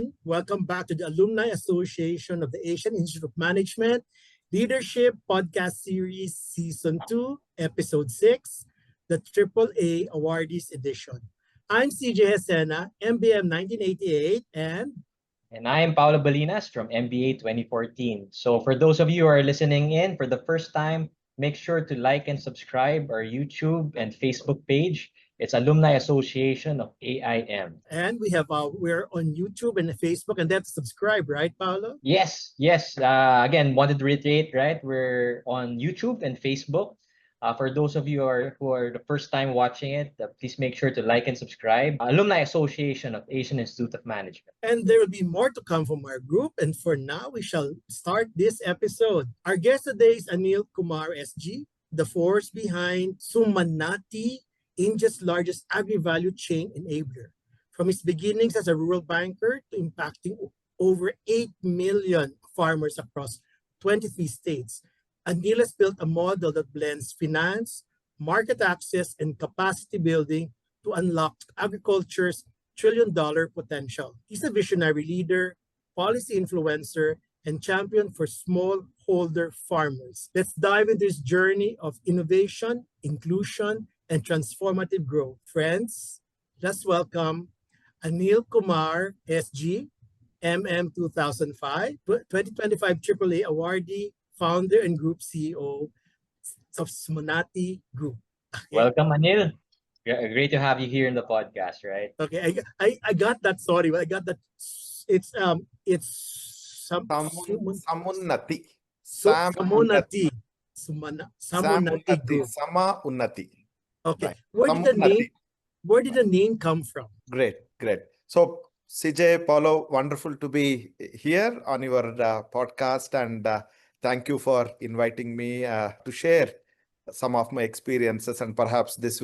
everyone. Welcome back to the Alumni Association of the Asian Institute of Management Leadership Podcast Series Season 2, Episode 6, the Triple A Awardees Edition. I'm CJ Hesena, MBM 1988, And I am Paolo Balinas from MBA 2014. So for those of you who are listening in for the first time, make sure to like and subscribe our YouTube and Facebook page. It's Alumni Association of Aaaim. And we're on YouTube and Facebook, and that's subscribe, right, Paolo? Yes. Again, wanted to reiterate, right? We're on YouTube and Facebook. For those of you who are the first time watching it, please make sure to like and subscribe. Alumni Association of Asian Institute of Management. And there will be more to come from our group. And for now, we shall start this episode. Our guest today is Anilkumar SG, the force behind Samunnati, India's largest agri-value chain enabler. From his beginnings as a rural banker to impacting over 8 million farmers across 23 states, Anil has built a model that blends finance, market access, and capacity building to unlock agriculture's trillion-dollar potential. He's a visionary leader, policy influencer, and champion for smallholder farmers. Let's dive into his journey of innovation, inclusion, and transformative growth. Friends, let's welcome Anilkumar SG, MM 2005, 2025 Triple A Awardee, founder and Group CEO of Samunnati Group. Okay. Welcome, Anil. Great to have you here in the podcast, right? Okay, I got that. Sorry, I got that. It's Samunnati. Samunnati. Samunnati Group. Samunnati. Okay. Right. Where did the name come from? Great. So, CJ, Paulo, wonderful to be here on your podcast, and thank you for inviting me to share some of my experiences, and perhaps this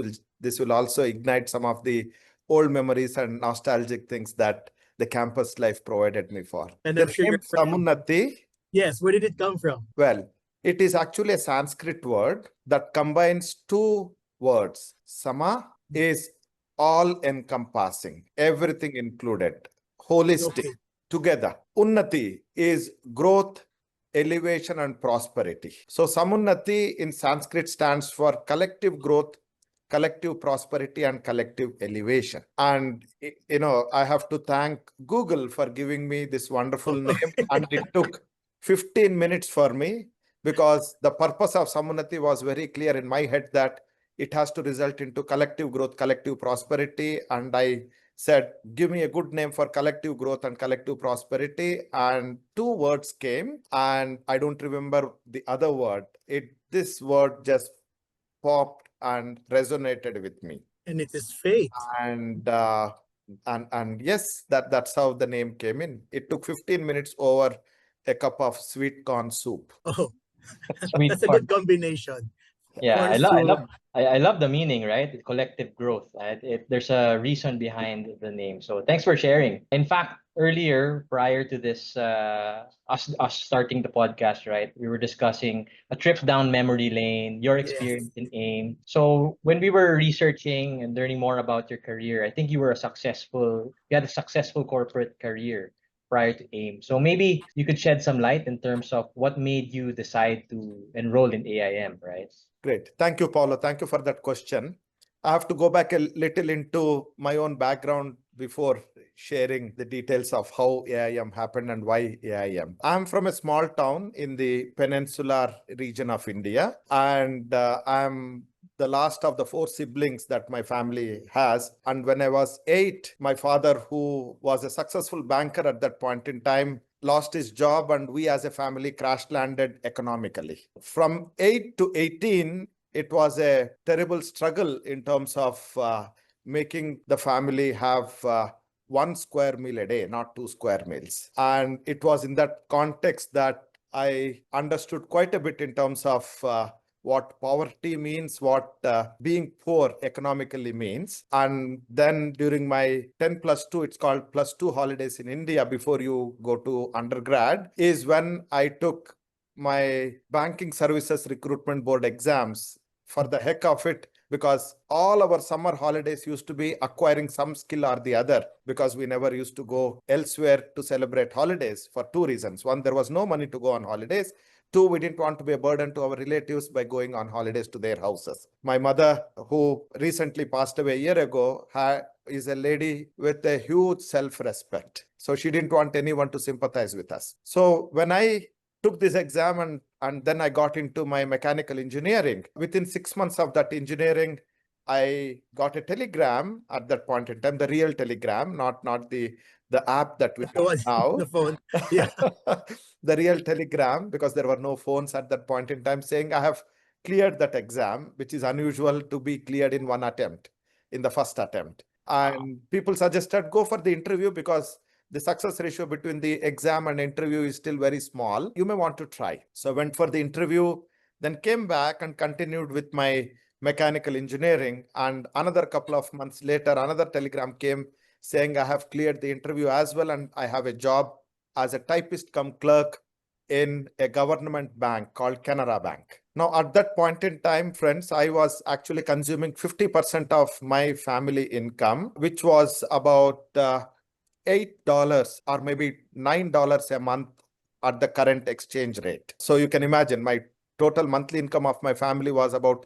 will also ignite some of the old memories and nostalgic things that the campus life provided me for. And the I'm sure name Samunnati. Yes, where did it come from? Well, it is actually a Sanskrit word that combines two words. Sama is all-encompassing, everything included, holistic, together. Unnati is growth, elevation, and prosperity. So Samunnati in Sanskrit stands for collective growth, collective prosperity, and collective elevation. And, I have to thank Google for giving me this wonderful name. And it took 15 minutes for me, because the purpose of Samunnati was very clear in my head, that it has to result into collective growth, collective prosperity. And I said, give me a good name for collective growth and collective prosperity. And two words came, and I don't remember the other word. This word just popped and resonated with me. And it is fate. And yes, that's how the name came in. It took 15 minutes over a cup of sweet corn soup. Oh, that's a good combination. Yeah, I love the meaning, right? Collective growth. There's a reason behind the name. So thanks for sharing. In fact, earlier, prior to this, us starting the podcast, right, we were discussing a trip down memory lane, your experience in Aaaim. So when we were researching and learning more about your career, I think you had a successful corporate career prior to Aaaim. So maybe you could shed some light in terms of what made you decide to enroll in Aaaim, right? Great. Thank you, Paulo. Thank you for that question. I have to go back a little into my own background before sharing the details of how Aaaim happened and why Aaaim. I'm from a small town in the peninsular region of India, and I'm the last of the 4 siblings that my family has. And when I was 8, my father, who was a successful banker at that point in time, lost his job, and we as a family crash landed economically. From 8 to 18, it was a terrible struggle in terms of making the family have 1 square meal a day, not 2 square meals. And it was in that context that I understood quite a bit in terms of what poverty means, what being poor economically means. And then during my 10+2, it's called +2 holidays in India before you go to undergrad, is when I took my banking services recruitment board exams. For the heck of it, because all our summer holidays used to be acquiring some skill or the other, because we never used to go elsewhere to celebrate holidays for two reasons. One, there was no money to go on holidays. Two, we didn't want to be a burden to our relatives by going on holidays to their houses. My mother, who recently passed away a year ago, is a lady with a huge self-respect. So she didn't want anyone to sympathize with us. So when I took this exam and then I got into my mechanical engineering, within 6 months of that engineering, I got a telegram at that point in time, the real telegram, not the app that we have now. The phone. Yeah. The real telegram, because there were no phones at that point in time, saying I have cleared that exam, which is unusual to be cleared in one attempt, in the first attempt. And people suggested go for the interview because the success ratio between the exam and interview is still very small. You may want to try. So I went for the interview, then came back and continued with my mechanical engineering. And another couple of months later, another telegram came saying I have cleared the interview as well, and I have a job as a typist cum clerk in a government bank called Canara Bank. Now, at that point in time, friends, I was actually consuming 50% of my family income, which was about $8 or maybe $9 a month at the current exchange rate. So you can imagine my total monthly income of my family was about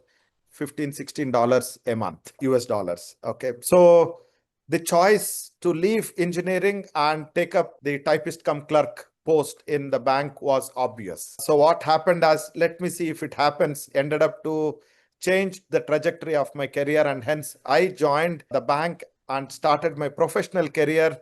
$15-16 a month, US dollars. Okay. So the choice to leave engineering and take up the typist cum clerk post in the bank was obvious. So what happened as, let me see if it happens, ended up to change the trajectory of my career. And hence I joined the bank and started my professional career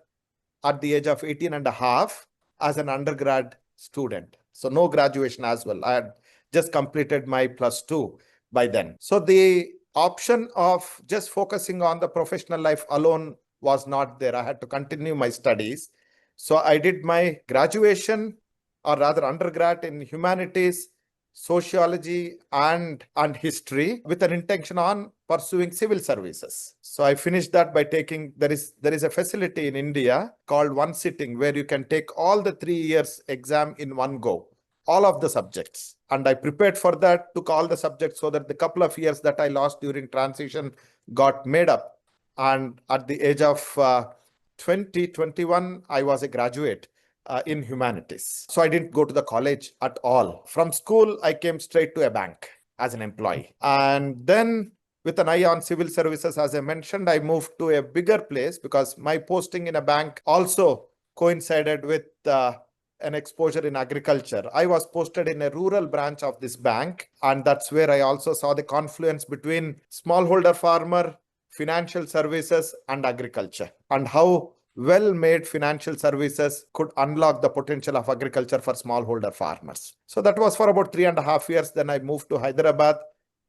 at the age of 18 and a half as an undergrad student. So no graduation as well. I had just completed my +2 by then. So the option of just focusing on the professional life alone was not there. I had to continue my studies. So I did my graduation, or rather undergrad, in humanities, sociology, and history, with an intention on pursuing civil services. So I finished that by taking, there is a facility in India called one sitting where you can take all the 3 years exam in one go, all of the subjects. And I prepared for that, took all the subjects, so that the couple of years that I lost during transition got made up. And at the age of 2021, I was a graduate in humanities. So I didn't go to the college at all. From school, I came straight to a bank as an employee. And then with an eye on civil services, as I mentioned, I moved to a bigger place because my posting in a bank also coincided with an exposure in agriculture. I was posted in a rural branch of this bank, and that's where I also saw the confluence between smallholder farmer, financial services, and agriculture, and how well-made financial services could unlock the potential of agriculture for smallholder farmers. So that was for about 3.5 years. Then I moved to Hyderabad,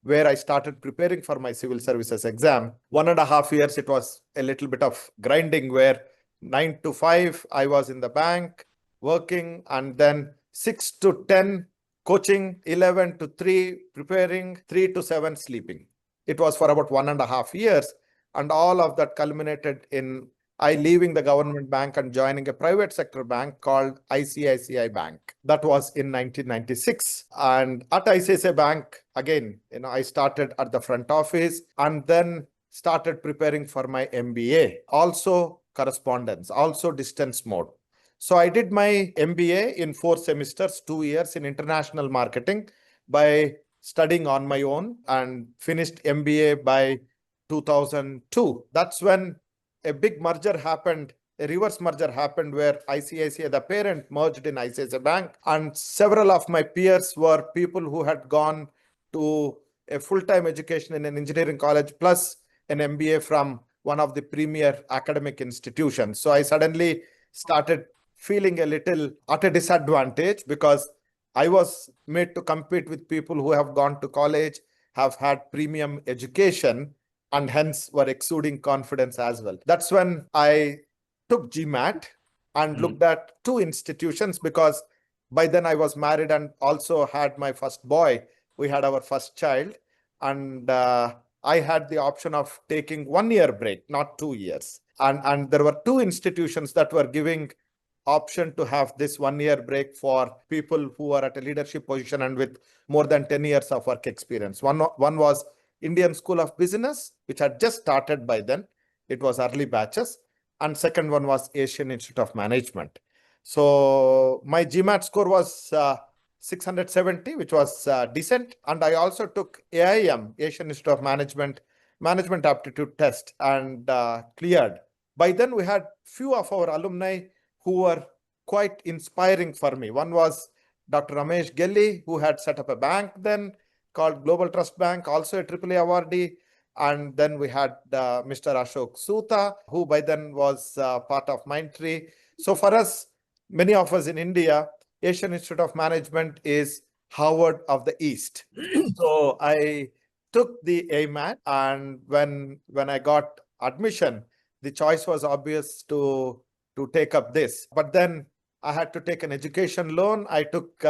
where I started preparing for my civil services exam. 1.5 years, it was a little bit of grinding, where 9 to 5, I was in the bank working, and then 6 to 10 coaching, 11 to 3 preparing, 3 to 7 sleeping. It was for about 1.5 years. And all of that culminated in I leaving the government bank and joining a private sector bank called ICICI Bank. That was in 1996. And at ICICI Bank, again, I started at the front office and then started preparing for my MBA. Also correspondence, also distance mode. So I did my MBA in 4 semesters, 2 years in international marketing by studying on my own, and finished MBA by 2002. That's when a big merger happened, a reverse merger happened, where ICICI, the parent, merged in ICICI Bank. And several of my peers were people who had gone to a full-time education in an engineering college plus an MBA from one of the premier academic institutions. So I suddenly started feeling a little at a disadvantage, because I was made to compete with people who have gone to college, have had premium education, and hence were exuding confidence as well. That's when I took GMAT and looked at 2 institutions, because by then I was married and also had my first boy. We had our first child, and I had the option of taking 1 year break, not 2 years. And there were 2 institutions that were giving option to have this 1 year break for people who are at a leadership position and with more than 10 years of work experience. One was Indian School of Business, which had just started by then. It was early batches. And second one was Asian Institute of Management. So my GMAT score was 670, which was decent. And I also took Aaaim, Asian Institute of Management aptitude test, and cleared. By then, we had few of our alumni who were quite inspiring for me. One was Dr. Ramesh Gelli, who had set up a bank then called Global Trust Bank, also a Triple A Awardee. And then we had Mr. Ashok Soota, who by then was part of Mindtree. So for us, many of us in India, Asian Institute of Management is Harvard of the East. So I took the AMAT, and when I got admission, the choice was obvious to take up this. But then I had to take an education loan. I took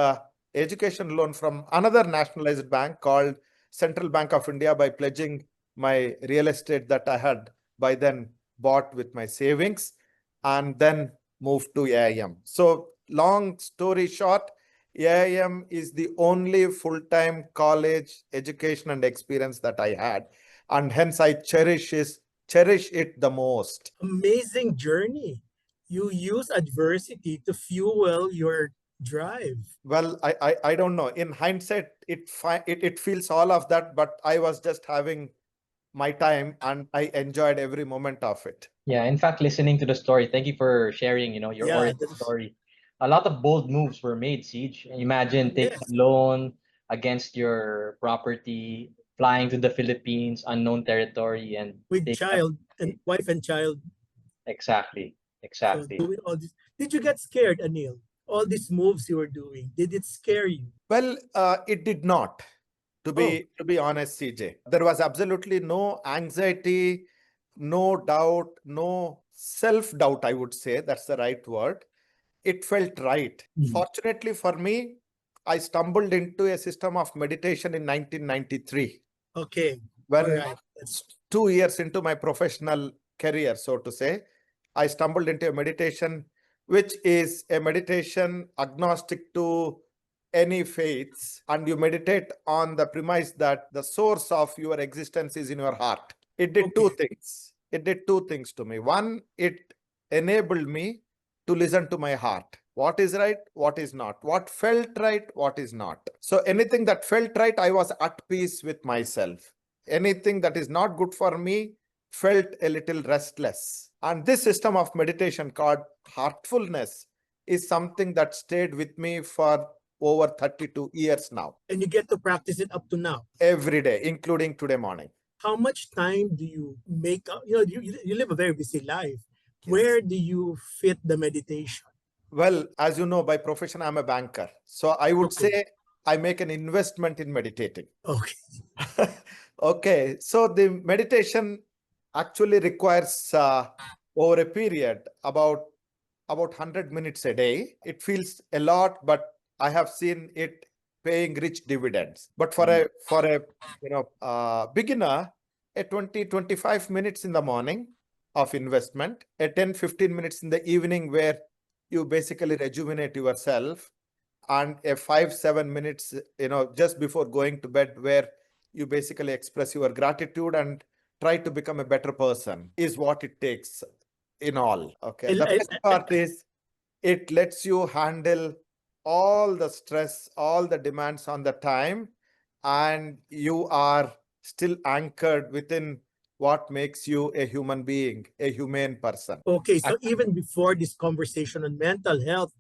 education loan from another nationalized bank called Central Bank of India by pledging my real estate that I had by then bought with my savings, and then moved to Aaaim. So long story short, Aaaim is the only full-time college education and experience that I had, and hence I cherish it the most. Amazing journey. You use adversity to fuel your drive. Well, I don't know. In hindsight, it feels all of that, but I was just having my time and I enjoyed every moment of it. Yeah, in fact, listening to the story, thank you for sharing, your origin story. A lot of bold moves were made, Siege. Imagine taking a loan against your property, flying to the Philippines, unknown territory, and with child and wife and child. Exactly. So doing all this. Did you get scared, Anil? All these moves you were doing, did it scare you? Well, it did not. To be honest, CJ, there was absolutely no anxiety, no doubt, no self-doubt, I would say. That's the right word. It felt right. Fortunately for me, I stumbled into a system of meditation in 1993. Okay. When 2 years into my professional career, so to say, I stumbled into a meditation, which is a meditation agnostic to any faiths, and you meditate on the premise that the source of your existence is in your heart. It did two things. It did two things to me. One, it enabled me to listen to my heart. What is right, what is not, what felt right, what is not. So anything that felt right, I was at peace with myself. Anything that is not good for me felt a little restless. And this system of meditation called Heartfulness is something that stayed with me for over 32 years now. And you get to practice it up to now? Every day, including today morning. How much time do you make up? You live a very busy life. Yes. Where do you fit the meditation? Well, as you know, by profession, I'm a banker. So I would say I make an investment in meditating. Okay. Okay. So the meditation actually requires over a period about 100 minutes a day. It feels a lot, but I have seen it paying rich dividends. But for a beginner, a 20-25 minutes in the morning of investment, a 10-15 minutes in the evening where you basically rejuvenate yourself, and a 5-7 minutes, just before going to bed, where you basically express your gratitude and try to become a better person, is what it takes in all. Okay. The best part is it lets you handle all the stress, all the demands on the time, and you are still anchored within what makes you a human being, a humane person. Okay, so even before this conversation on mental health,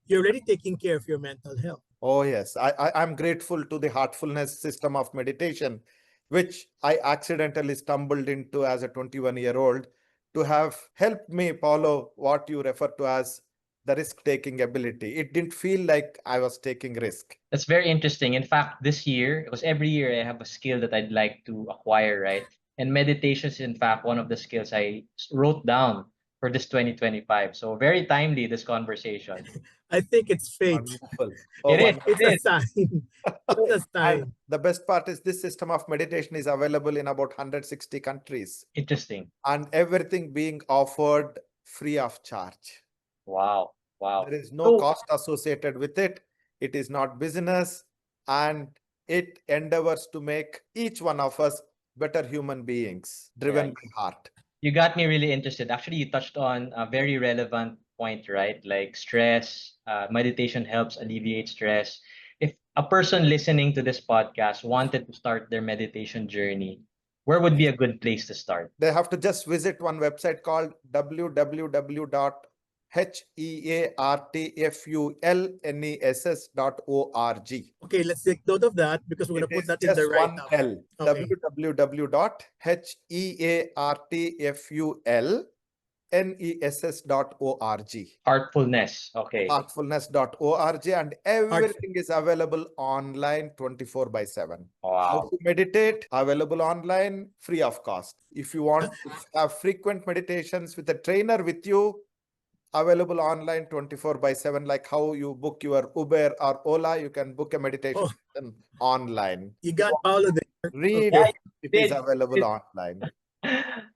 you're already taking care of your mental health. Oh, yes. I'm grateful to the Heartfulness system of meditation, which I accidentally stumbled into as a 21-year-old, to have helped me follow what you refer to as the risk-taking ability. It didn't feel like I was taking risk. That's very interesting. In fact, this year, because every year I have a skill that I'd like to acquire, right? And meditation is, in fact, one of the skills I wrote down for this 2025. So very timely, this conversation. I think it's fate. Wonderful. It's a sign. It's a sign. And the best part is this system of meditation is available in about 160 countries. Interesting. And everything being offered free of charge. Wow. There is no cost associated with it. It is not business, and it endeavors to make each one of us better human beings driven by heart. You got me really interested. Actually, you touched on a very relevant point, right? Like stress, meditation helps alleviate stress. If a person listening to this podcast wanted to start their meditation journey, where would be a good place to start? They have to just visit one website called www.heartfulness.org. Okay, let's take note of that because we're going to put that in the just one write-up. L. Okay. www.heartfulness.org. Heartfulness. Okay. Heartfulness.org, and everything is available online 24/7. How Wow. to meditate, available online, free of cost. If you want to have frequent meditations with a trainer with you, available online 24/7. Like how you book your Uber or Ola, you can book a meditation online. You got all of it. Read Yeah, it. It is available online.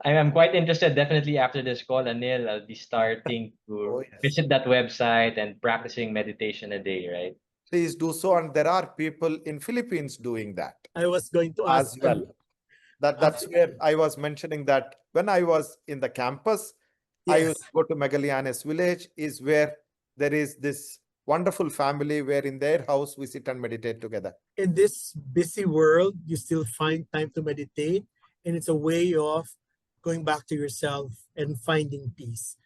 I'm quite interested. Definitely after this call, Anil, I'll be starting to visit that website and practicing meditation a day, right? Please do so. And there are people in Philippines doing that I was going to ask as well. That's where I was mentioning that when I was in the campus, I used to go to Magallanes village, is where there is this wonderful family where in their house we sit and meditate together. In this busy world, you still find time to meditate, and it's a way of going back to yourself and finding peace.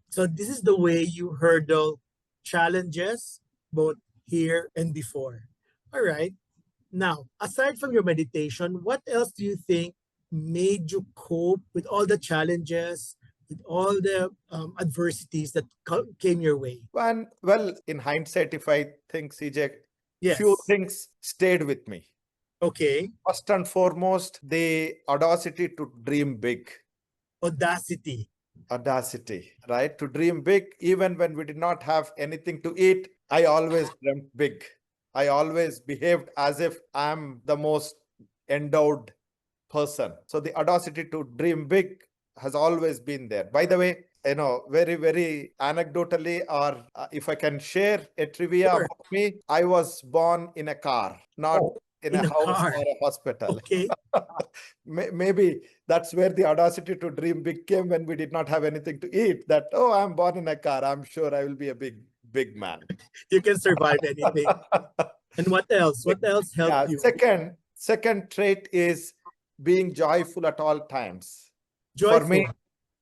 So this is the way you hurdle challenges, both here and before. All right. Now, aside from your meditation, what else do you think made you cope with all the challenges, with all the adversities that came your way? And well, in hindsight, if I think, CJ, Yes. few things stayed with me. Okay. First and foremost, the audacity to dream big. Audacity, right? To dream big, even when we did not have anything to eat. I always dreamt big. I always behaved as if I'm the most endowed person. So the audacity to dream big has always been there. By the way, very, very anecdotally, or if I can share a trivia about me, I was born in a car, not in a house or a hospital. Okay. Maybe that's where the audacity to dream big came, when we did not have anything to eat. That, oh, I'm born in a car, I'm sure I will be a big man. You can survive anything. And what else? What else helped you? Second trait is being joyful at all times. Joyful. For me,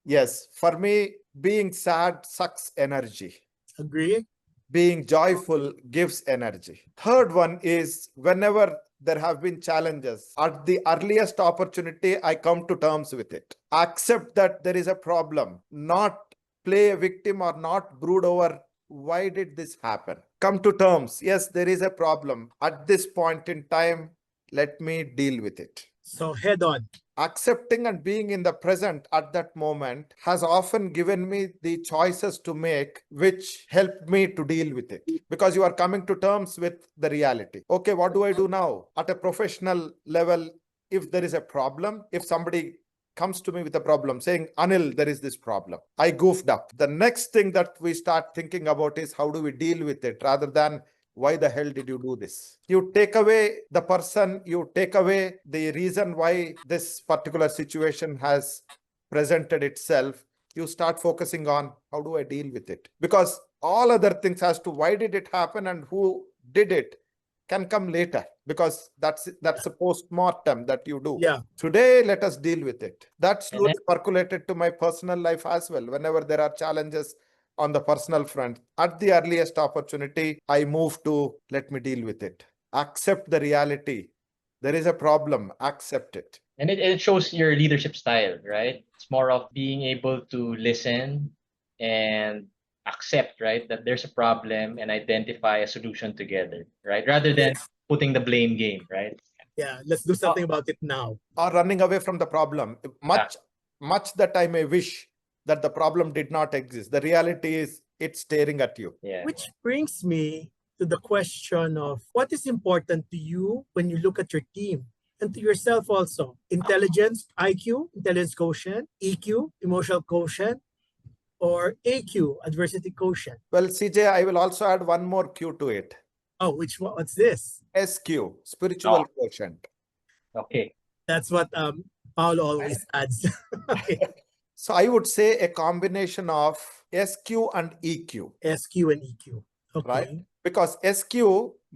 yes. For me, being sad sucks energy. Agree. Being joyful gives energy. Third one is, whenever there have been challenges, at the earliest opportunity, I come to terms with it. Accept that there is a problem, not play a victim or not brood over why did this happen. Come to terms. Yes, there is a problem. At this point in time, let me deal with it. So head on. Accepting and being in the present at that moment has often given me the choices to make, which helped me to deal with it. Because you are coming to terms with the reality. Okay, what do I do now? At a professional level, if there is a problem, if somebody comes to me with a problem saying, Anil, there is this problem, I goofed up. The next thing that we start thinking about is how do we deal with it, rather than why the hell did you do this? You take away the person, you take away the reason why this particular situation has presented itself. You start focusing on how do I deal with it? Because all other things as to why did it happen and who did it can come later, because that's a post-mortem that you do. Yeah. Today, let us deal with it. That slowly percolated to my personal life as well. Whenever there are challenges on the personal front, at the earliest opportunity, I move to let me deal with it. Accept the reality. There is a problem. Accept it. And it shows your leadership style, right? It's more of being able to listen and accept, right, that there's a problem and identify a solution together, right? Rather than putting the blame game, right? Yeah, let's do something about it now. Or running away from the problem. Much that I may wish that the problem did not exist, the reality is it's staring at you. Yeah. Which brings me to the question of what is important to you when you look at your team and to yourself also. Intelligence, IQ, intelligence quotient, EQ, emotional quotient, or AQ, adversity quotient. Well, CJ, I will also add one more Q to it. Oh, which one? What's this? SQ, spiritual quotient. Okay. That's what Paul always adds. Okay. So I would say a combination of SQ and EQ, SQ and EQ. right? Okay. Because SQ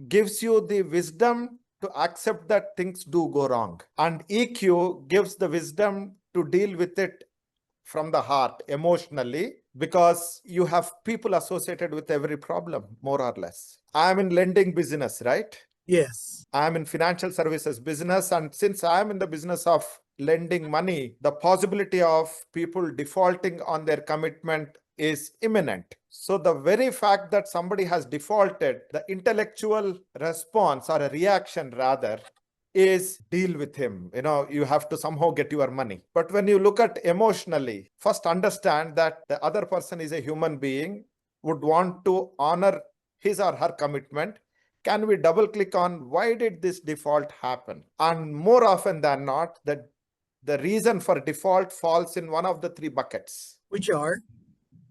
gives you the wisdom to accept that things do go wrong, and EQ gives the wisdom to deal with it from the heart emotionally, because you have people associated with every problem, more or less. I'm in lending business, right? Yes. I'm in financial services business, and since I'm in the business of lending money, the possibility of people defaulting on their commitment is imminent. So the very fact that somebody has defaulted, the intellectual response, or a reaction rather, is deal with him. You have to somehow get your money. But when you look at emotionally, first understand that the other person is a human being, would want to honor his or her commitment. Can we double click on why did this default happen? And more often than not, the reason for default falls in one of the three buckets. Which are?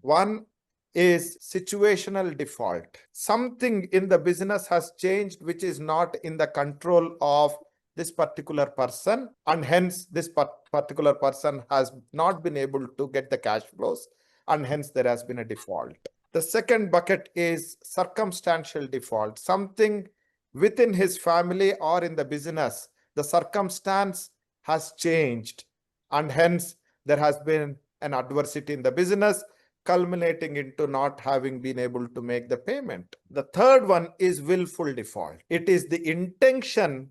One is situational default. Something in the business has changed which is not in the control of this particular person, and hence this particular person has not been able to get the cash flows, and hence there has been a default. The second bucket is circumstantial default. Something within his family or in the business, the circumstance has changed, and hence there has been an adversity in the business, culminating into not having been able to make the payment. The third one is willful default. It is the intention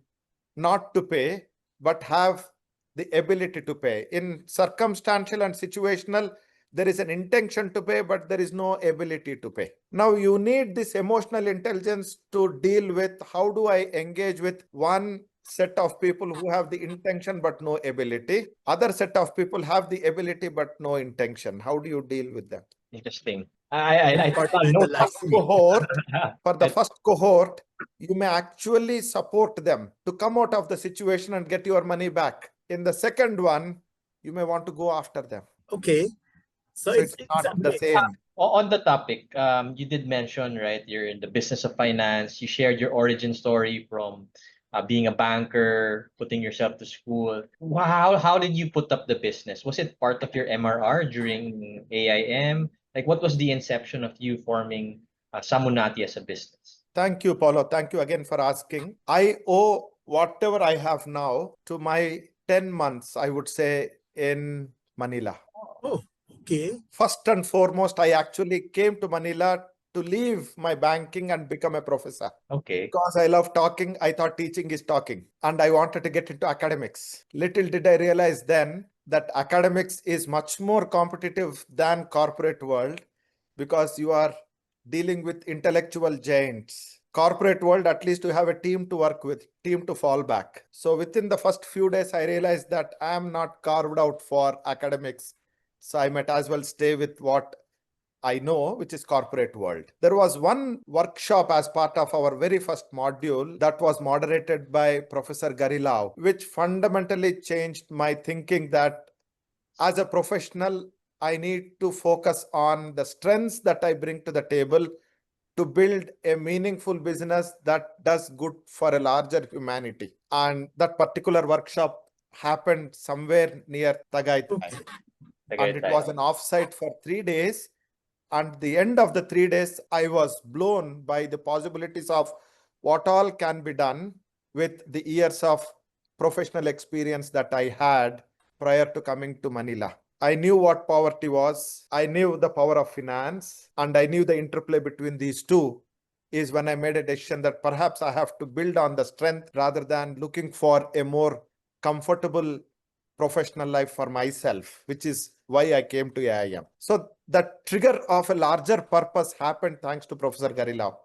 not to pay, but have the ability to pay. In circumstantial and situational, there is an intention to pay, but there is no ability to pay. Now you need this emotional intelligence to deal with how do I engage with one set of people who have the intention but no ability. Other set of people have the ability but no intention. How do you deal with them? Interesting. I took a note. For the first cohort, you may actually support them to come out of the situation and get your money back. In the second one, you may want to go after them. Okay. So it's not the same. On the topic, you did mention, right, you're in the business of finance. You shared your origin story from being a banker, putting yourself to school. How did you put up the business? Was it part of your MRR during AIM? Like, what was the inception of you forming Samunnati as a business? Thank you, Paulo. Thank you again for asking. I owe whatever I have now to my 10 months, I would say, in Manila. Oh, okay. First and foremost, I actually came to Manila to leave my banking and become a professor. Okay. Because I love talking, I thought teaching is talking, and I wanted to get into academics. Little did I realize then that academics is much more competitive than corporate world, because you are dealing with intellectual giants. Corporate world, at least you have a team to work with, team to fall back. So within the first few days, I realized that I am not carved out for academics. So I might as well stay with what I know, which is corporate world. There was one workshop as part of our very first module that was moderated by Professor Garilao, which fundamentally changed my thinking that as a professional, I need to focus on the strengths that I bring to the table to build a meaningful business that does good for a larger humanity. And that particular workshop happened somewhere near Tagaytay. Okay. And it was an offsite for 3 days. And the end of the 3 days, I was blown by the possibilities of what all can be done with the years of professional experience that I had prior to coming to Manila. I knew what poverty was. I knew the power of finance, and I knew the interplay between these two is when I made a decision that perhaps I have to build on the strength rather than looking for a more comfortable professional life for myself, which is why I came to Aaaim. So the trigger of a larger purpose happened thanks to Professor Garilao,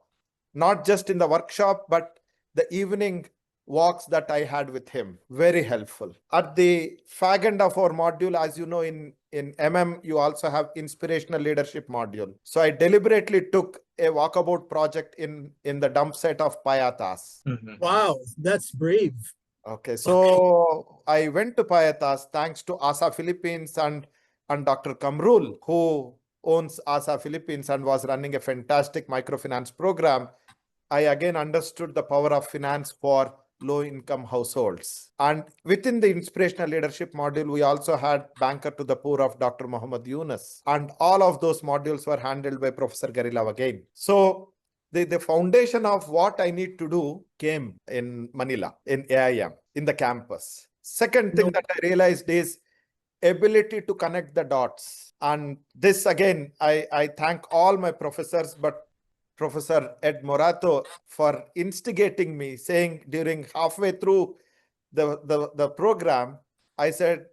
not just in the workshop, but the evening walks that I had with him. Very helpful. At the fag end of our module, as you know, in you also have inspirational leadership module. So I deliberately took a walkabout project in the dump site of Payatas. Wow, that's brave. Okay, so I went to Payatas thanks to ASA Philippines and Dr. Kamrul, who owns ASA Philippines and was running a fantastic microfinance program. I again understood the power of finance for low-income households. And within the inspirational leadership module, we also had Banker to the Poor of Dr. Muhammad Yunus. And all of those modules were handled by Professor Garilav again. So the foundation of what I need to do came in Manila, in Aaaim, in the campus. Second thing that I realized is ability to connect the dots. And this again, I thank all my professors, but Professor Ed Morato for instigating me, saying during halfway through the program, I said,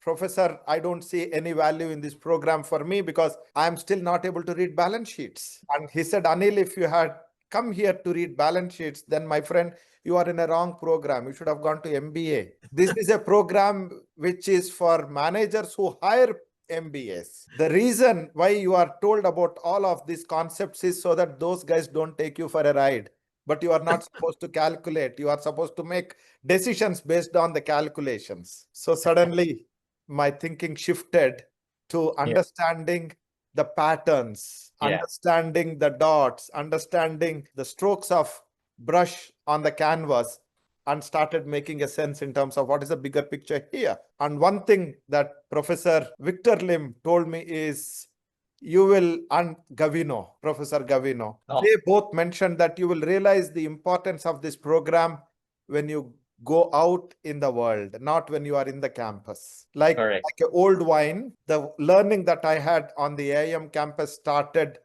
Professor, I don't see any value in this program for me because I'm still not able to read balance sheets. And he said, Anil, if you had come here to read balance sheets, then my friend, you are in a wrong program. You should have gone to MBA. This is a program which is for managers who hire MBAs. The reason why you are told about all of these concepts is so that those guys don't take you for a ride. But you are not supposed to calculate. You are supposed to make decisions based on the calculations. So suddenly my thinking shifted to understanding the patterns, understanding the dots, understanding the strokes of brush on the canvas, and started making a sense in terms of what is the bigger picture here. And one thing that Professor Victor Lim told me is, you will, and Gavino, Professor Gavino, they both mentioned that you will realize the importance of this program when you go out in the world, not when you are in the campus. Like an old wine, the learning that I had on the Aaaim campus started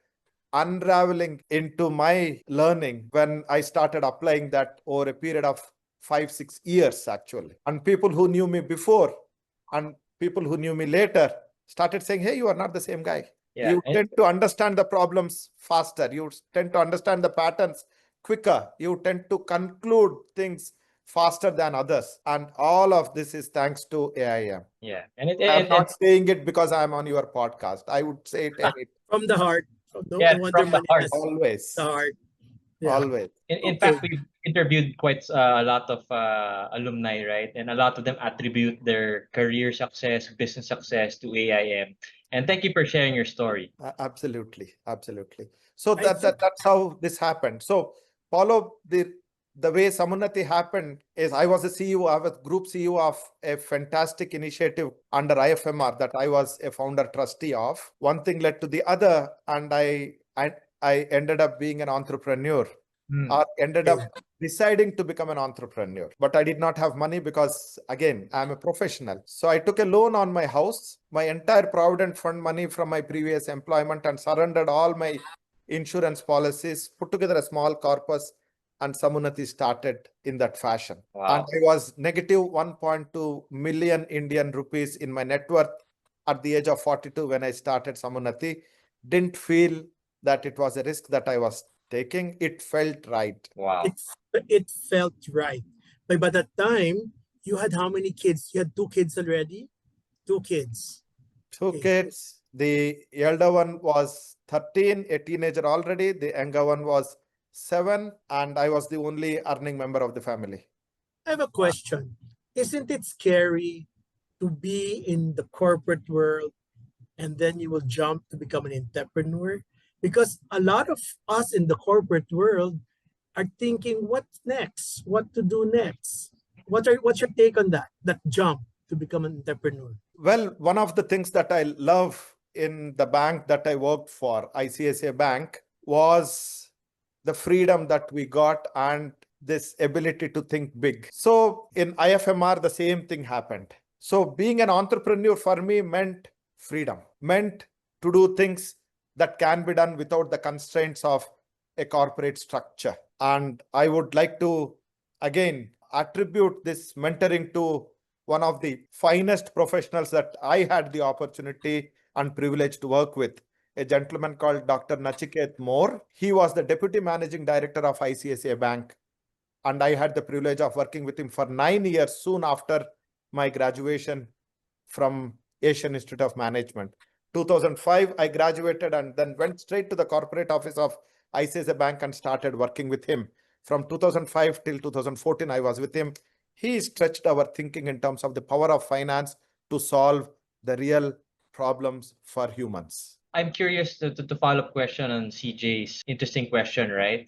unraveling into my learning when I started applying that over a period of 5-6 years actually. And people who knew me before and people who knew me later started saying, hey, you are not the same guy. You tend to understand the problems faster. You tend to understand the patterns quicker. You tend to conclude things faster than others. And all of this is thanks to Aaaim. I'm not saying it because I'm on your podcast. I would say it from the heart. No from the heart. Always. The heart. Yeah. Always. In fact, we've interviewed quite a lot of alumni, right? And a lot of them attribute their career success, business success to Aaaim. And thank you for sharing your story. Absolutely. So that's how this happened. So Paulo, the way Samunnati happened is I was I was Group CEO of a fantastic initiative under IFMR that I was a founder trustee of. One thing led to the other, and I ended up being an entrepreneur. Or ended up deciding to become an entrepreneur. But I did not have money because, again, I'm a professional. So I took a loan on my house, my entire provident fund money from my previous employment, and surrendered all my insurance policies, put together a small corpus, and Samunnati started in that fashion. Wow. And I was negative 1.2 million Indian rupees in my net worth at the age of 42 when I started Samunnati. Didn't feel that it was a risk that I was taking. It felt right. Wow. It felt right. But by that time, you had how many kids? You had 2 kids already? 2 kids. 2 kids. The elder one was 13, a teenager already. The younger one was 7, and I was the only earning member of the family. I have a question. Isn't it scary to be in the corporate world and then you will jump to become an entrepreneur? Because a lot of us in the corporate world are thinking, what's next? What to do next? What's your take on that jump to become an entrepreneur? Well, one of the things that I love in the bank that I worked for, ICICI Bank, was the freedom that we got and this ability to think big. So in IFMR, the same thing happened. So being an entrepreneur for me meant freedom, meant to do things that can be done without the constraints of a corporate structure. And I would like to, again, attribute this mentoring to one of the finest professionals that I had the opportunity and privilege to work with, a gentleman called Dr. Nachiket Moore. He was the Deputy Managing Director of ICICI Bank. And I had the privilege of working with him for 9 years soon after my graduation from Asian Institute of Management. 2005, I graduated and then went straight to the corporate office of ICICI Bank and started working with him. From 2005 till 2014, I was with him. He stretched our thinking in terms of the power of finance to solve the real problems for humans. I'm curious to follow up question on CJ's interesting question, right?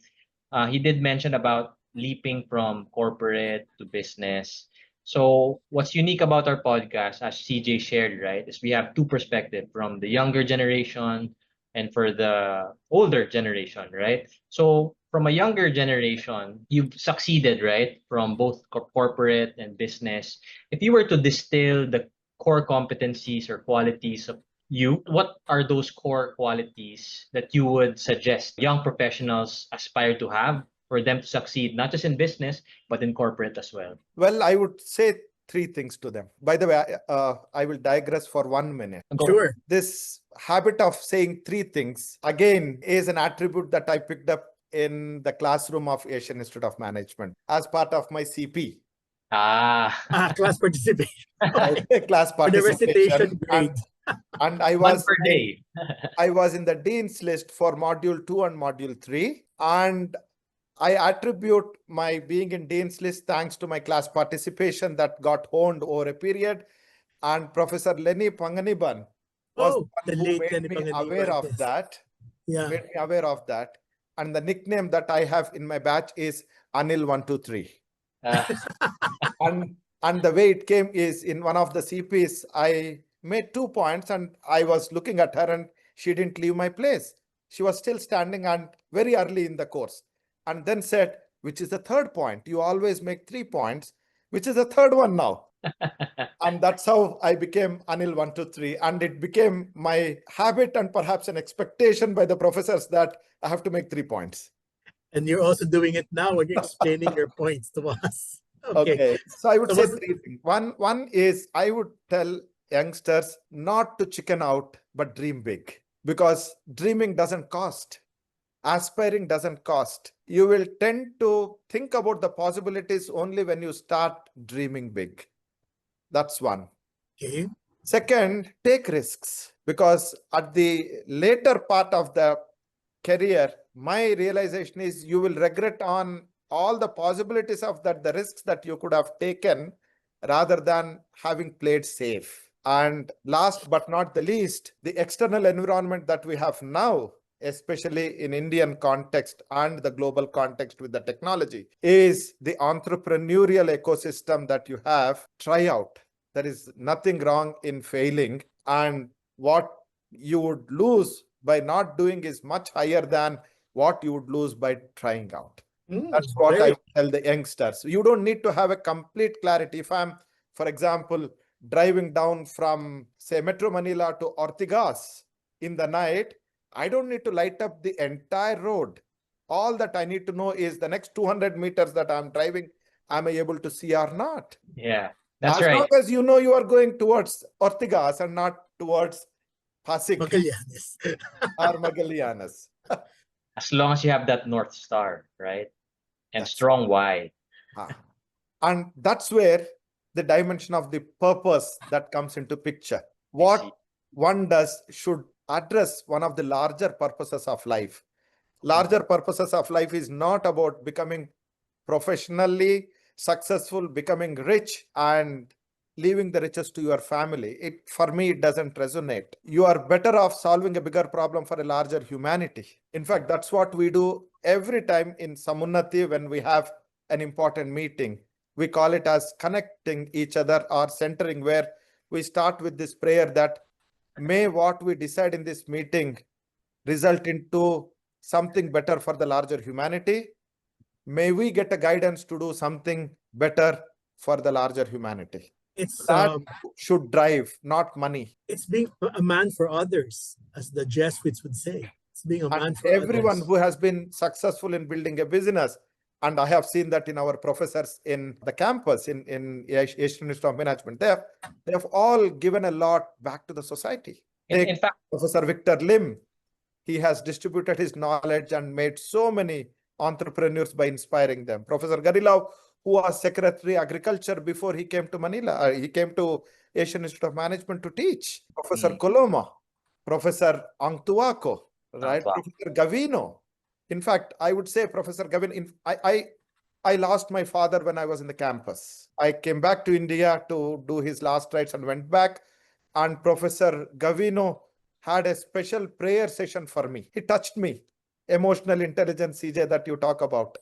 He did mention about leaping from corporate to business. So what's unique about our podcast, as CJ shared, right, is we have two perspectives from the younger generation and for the older generation, right? So from a younger generation, you've succeeded, right, from both corporate and business. If you were to distill the core competencies or qualities of you, what are those core qualities that you would suggest young professionals aspire to have for them to succeed, not just in business, but in corporate as well? Well, I would say three things to them. By the way, I will digress for 1 minute. Sure. This habit of saying three things, again, is an attribute that I picked up in the classroom of Asian Institute of Management as part of my CP. Class participation. Class For the recitation participation. grade. And I One was per day. I was in the dean's list for module 2 and module 3, and I attribute my being in dean's list thanks to my class participation that got honed over a period. And Professor Lenny Panganiban was the the one who late made Lenny me Panganiban, aware of yes. that. Yeah. Made me aware of that. And the nickname that I have in my batch is Anil 123. And the way it came is in one of the CPs, I made 2 points and I was looking at her and she didn't leave my place. She was still standing and very early in the course, and then said, which is the third point? You always make 3 points. Which is the third one now? And that's how I became Anil 123. And it became my habit and perhaps an expectation by the professors that I have to make 3 points. And you're also doing it now when you're explaining your points to us. Okay. So I would say 3 things. One is I would tell youngsters not to chicken out, but dream big, because dreaming doesn't cost. Aspiring doesn't cost. You will tend to think about the possibilities only when you start dreaming big. That's one. Okay. Second, take risks, because at the later part of the career, my realization is you will regret on all the possibilities of that, the risks that you could have taken rather than having played safe. And last but not the least, the external environment that we have now, especially in Indian context and the global context with the technology, is the entrepreneurial ecosystem that you have. Try out. There is nothing wrong in failing, and what you would lose by not doing is much higher than what you would lose by trying out. That's what I would tell the youngsters. You don't need to have a complete clarity. If I'm, for example, driving down from, say, Metro Manila to Ortigas in the night, I don't need to light up the entire road. All that I need to know is the next 200 meters that I'm driving, am I able to see or not? Yeah, that's as right. long as you know you are going towards Ortigas and not towards Pasig Magallanes. or Magallanes. As long as you have that North Star, right? And strong why. And that's where the dimension of the purpose that comes into picture. What one does should address one of the larger purposes of life. Larger purposes of life is not about becoming professionally successful, becoming rich and leaving the riches to your family. For me, it doesn't resonate. You are better off solving a bigger problem for a larger humanity. In fact, that's what we do every time in Samunnati when we have an important meeting. We call it as connecting each other or centering, where we start with this prayer that may what we decide in this meeting result into something better for the larger humanity. May we get a guidance to do something better for the larger humanity. That should drive, not money. It's being a man for others, as the Jesuits would say. It's being a man for everyone others. who has been successful in building a business, and I have seen that in our professors in the campus in Asian Institute of Management, they have all given a lot back to the society. In fact, Professor Victor Lim, he has distributed his knowledge and made so many entrepreneurs by inspiring them. Professor Garilao, who was Secretary Agriculture before he came to Manila, he came to Asian Institute of Management to teach. Professor Coloma, Professor Angtuaco, right? Professor Gavino. In fact, I would say Professor Gavin, I lost my father when I was in the campus. I came back to India to do his last rites and went back. And Professor Gavino had a special prayer session for me. He touched me. Emotional intelligence, CJ, that you talk about.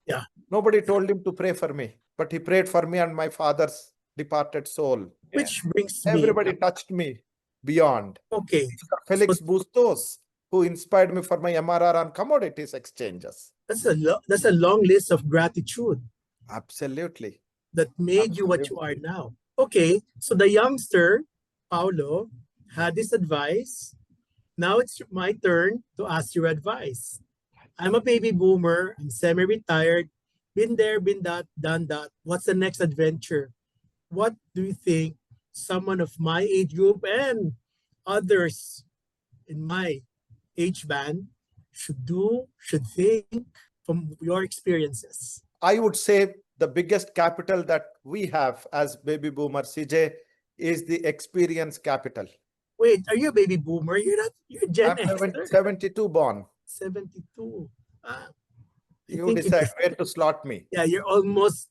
Yeah. Nobody told him to pray for me, but he prayed for me and my father's departed soul. Which brings me. Everybody touched me beyond. Okay. Felix So Bustos, who inspired me for my MRR on commodities exchanges. that's a long list of gratitude Absolutely. that made you what you are now. Okay, so the youngster, Paulo, had this advice. Now it's my turn to ask your advice. I'm a baby boomer, I'm semi-retired, been there, been that, done that. What's the next adventure? What do you think someone of my age group and others in my age band should do, should think from your experiences? I would say the biggest capital that we have as baby boomer, CJ, is the experience capital. Wait, are you a baby boomer? You're Gen I'm Xer. 72 born. 72. I You think decide where to slot me. yeah, you're almost,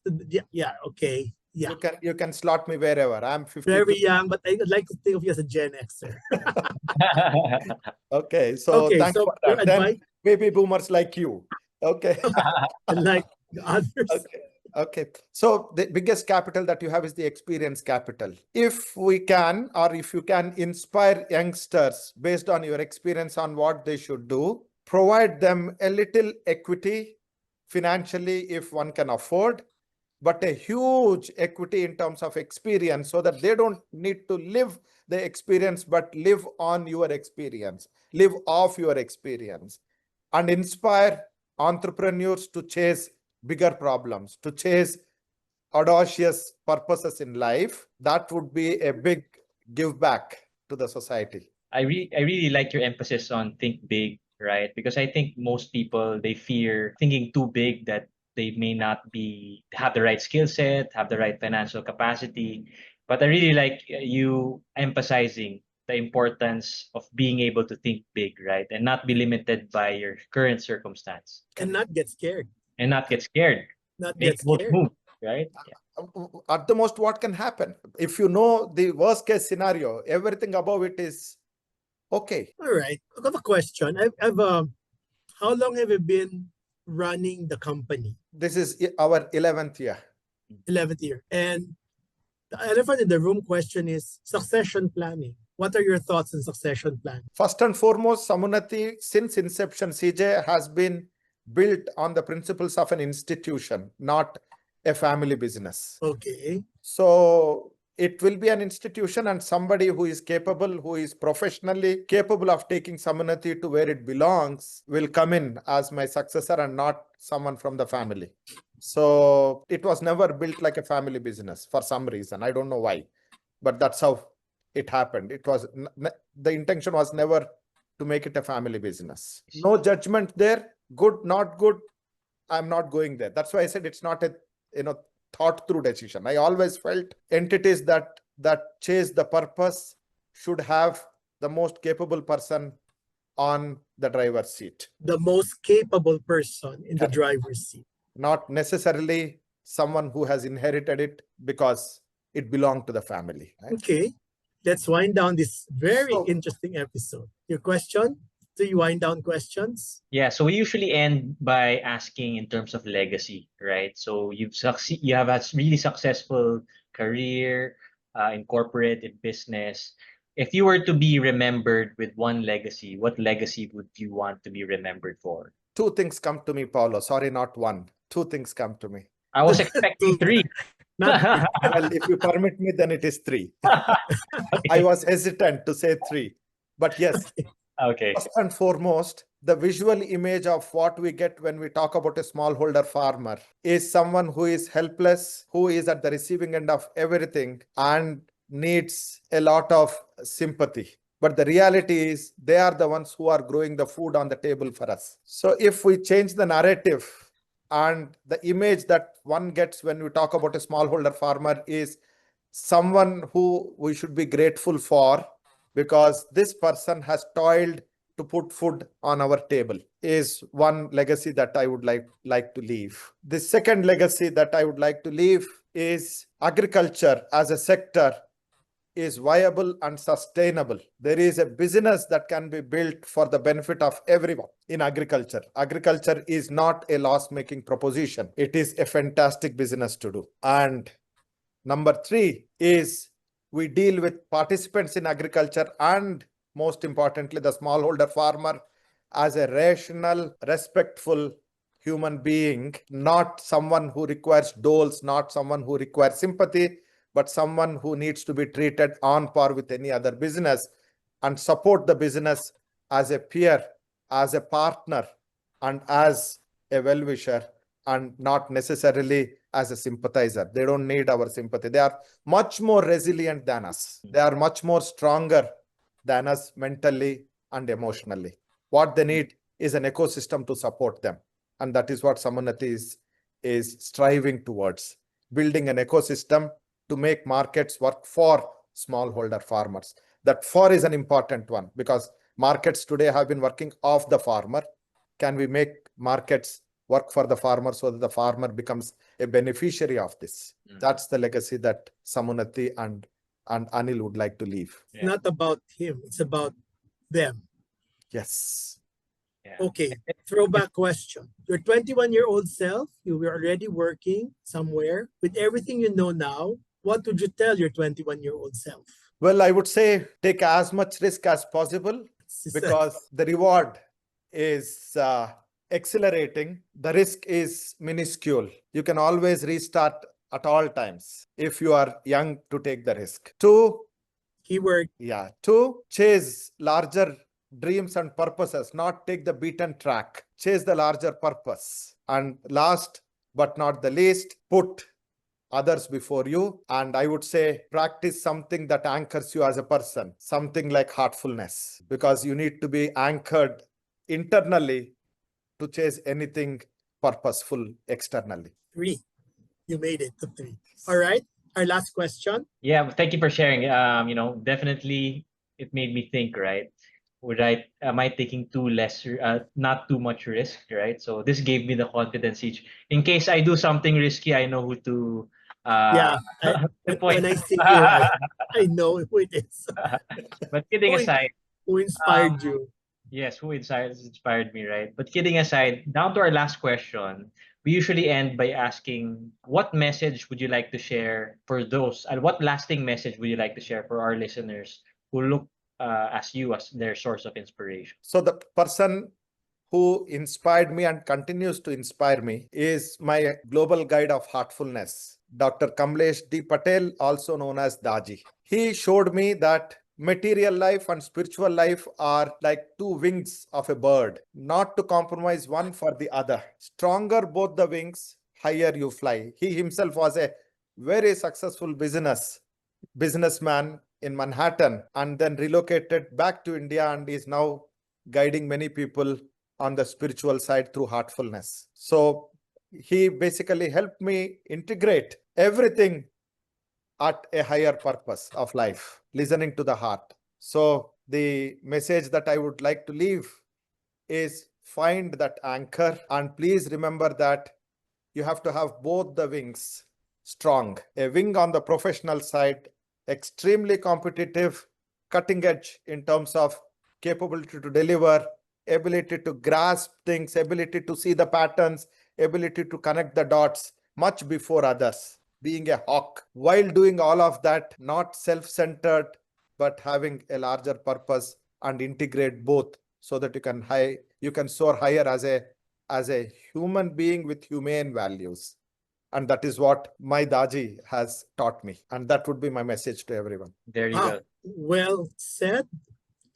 yeah, okay. Yeah. You can slot me wherever. I'm 52. Very young, but I would like to think of you as a Gen Xer. Okay, so Okay, thanks so for your that. Then advice, baby boomers like you. Okay. like the others. Okay. Okay. So the biggest capital that you have is the experience capital. If we can, or if you can inspire youngsters based on your experience on what they should do, provide them a little equity financially if one can afford, but a huge equity in terms of experience so that they don't need to live the experience, but live on your experience, live off your experience, and inspire entrepreneurs to chase bigger problems, to chase audacious purposes in life. That would be a big give back to the society. I really like your emphasis on think big, right? Because I think most people, they fear thinking too big, that they may not have the right skill set, have the right financial capacity. But I really like you emphasizing the importance of being able to think big, right? And not be limited by your current circumstance. And not get scared. And not get scared. Not Make get both scared. move, right? At the most, what can happen? If you know the worst case scenario, everything above it is okay. All right. I have a question. How long have you been running the company? This is our 11th year. 11th year. And the elephant in the room question is succession planning. What are your thoughts on succession planning? First and foremost, Samunnati, since inception, CJ, has been built on the principles of an institution, not a family business. Okay. So it will be an institution, and somebody who is capable, who is professionally capable of taking Samunnati to where it belongs, will come in as my successor and not someone from the family. So it was never built like a family business for some reason. I don't know why, but that's how it happened. It was the intention was never to make it a family business. No judgment there. Good, not good. I'm not going there. That's why I said it's not a thought through decision. I always felt entities that chase the purpose should have the most capable person on the driver's seat. The most capable person in the driver's seat. Not necessarily someone who has inherited it because it belonged to the family. Right? Okay. Let's wind down this very interesting episode. Your question? Do you wind down questions? Yeah, so we usually end by asking in terms of legacy, right? So you have a really successful career in corporate, in business. If you were to be remembered with one legacy, what legacy would you want to be remembered for? Two things come to me, Paulo. Sorry, not one. Two things come to me. I was expecting three. Well, if you permit me, then it is three. Okay. I was hesitant to say three, but yes. Okay. First and foremost, the visual image of what we get when we talk about a smallholder farmer is someone who is helpless, who is at the receiving end of everything and needs a lot of sympathy. But the reality is they are the ones who are growing the food on the table for us. So if we change the narrative and the image that one gets when we talk about a smallholder farmer is someone who we should be grateful for, because this person has toiled to put food on our table, is one legacy that I would like to leave. The second legacy that I would like to leave is agriculture as a sector is viable and sustainable. There is a business that can be built for the benefit of everyone in agriculture. Agriculture is not a loss-making proposition. It is a fantastic business to do. And number 3 is we deal with participants in agriculture and most importantly, the smallholder farmer as a rational, respectful human being, not someone who requires doles, not someone who requires sympathy, but someone who needs to be treated on par with any other business and support the business as a peer, as a partner, and as a well-wisher, and not necessarily as a sympathizer. They don't need our sympathy. They are much more resilient than us. They are much more stronger than us mentally and emotionally. What they need is an ecosystem to support them. And that is what Samunnati is striving towards, building an ecosystem to make markets work for smallholder farmers. That for is an important one because markets today have been working off the farmer. Can we make markets work for the farmer so that the farmer becomes a beneficiary of this? That's the legacy that Samunnati and Anil would like to leave. It's not about him, it's about them. Yes. Yeah. Okay, throwback question. Your 21-year-old self, you were already working somewhere. With everything you know now, what would you tell your 21-year-old self? Well, I would say take as much risk as possible because the reward is accelerating. The risk is minuscule. You can always restart at all times if you are young to take the risk. 2, keyword. Yeah. 2, chase larger dreams and purposes, not take the beaten track. Chase the larger purpose. And last but not the least, put others before you. And I would say practice something that anchors you as a person, something like heartfulness, because you need to be anchored internally to chase anything purposeful externally. 3. You made it to 3. All right. Our last question. Yeah, thank you for sharing. Definitely it made me think, right? Am I taking not too much risk, right? So this gave me the confidence in case I do something risky, I know who to when I see you, I know who it is. But kidding aside, who inspired you? Yes, who inspired me, right? But kidding aside, down to our last question, we usually end by asking, what message would you like to share for those, and what lasting message would you like to share for our listeners who look as you as their source of inspiration? So the person who inspired me and continues to inspire me is my global guide of heartfulness, Dr. Kamlesh D. Patel, also known as Daji. He showed me that material life and spiritual life are like 2 wings of a bird, not to compromise one for the other. Stronger both the wings, higher you fly. He himself was a very successful businessman in Manhattan and then relocated back to India and is now guiding many people on the spiritual side through heartfulness. So he basically helped me integrate everything at a higher purpose of life, listening to the heart. So the message that I would like to leave is find that anchor, and please remember that you have to have both the wings strong. A wing on the professional side, extremely competitive, cutting edge in terms of capability to deliver, ability to grasp things, ability to see the patterns, ability to connect the dots much before others, being a hawk. While doing all of that, not self-centered, but having a larger purpose and integrate both so that you can soar higher as a human being with humane values. And that is what my Daji has taught me. And that would be my message to everyone. There you go. Well said,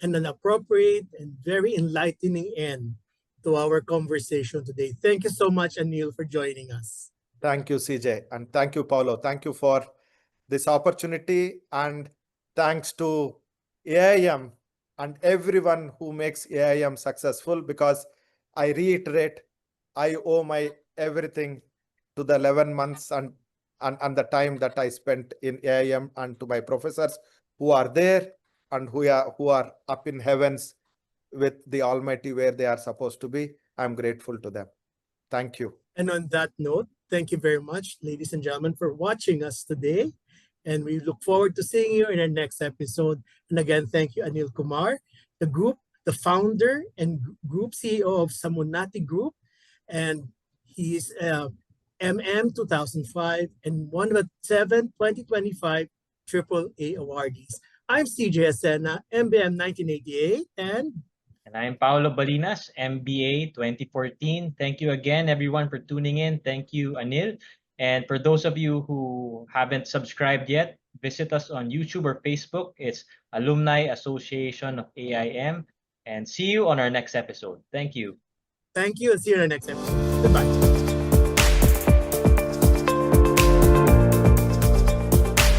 and an appropriate and very enlightening end to our conversation today. Thank you so much, Anil, for joining us. Thank you, CJ. And thank you, Paulo. Thank you for this opportunity. And thanks to Aaaim and everyone who makes Aaaim successful, because I reiterate, I owe my everything to the 11 months and the time that I spent in Aaaim, and to my professors who are there and who are up in heavens with the Almighty where they are supposed to be. I'm grateful to them. Thank you. And on that note, thank you very much, ladies and gentlemen, for watching us today. And we look forward to seeing you in our next episode. And again, thank you, Anil Kumar, the founder and Group CEO of Samunnati Group. And he's MM 2005 and one of the 2025 Triple A Awardees. I'm CJ Asena, MBM 1988, And I'm Paolo Balinas, MBA 2014. Thank you again, everyone, for tuning in. Thank you, Anil. And for those of you who haven't subscribed yet, visit us on YouTube or Facebook. It's Alumni Association of AIM. And see you on our next episode. Thank you. Thank you, and see you in our next episode. Goodbye.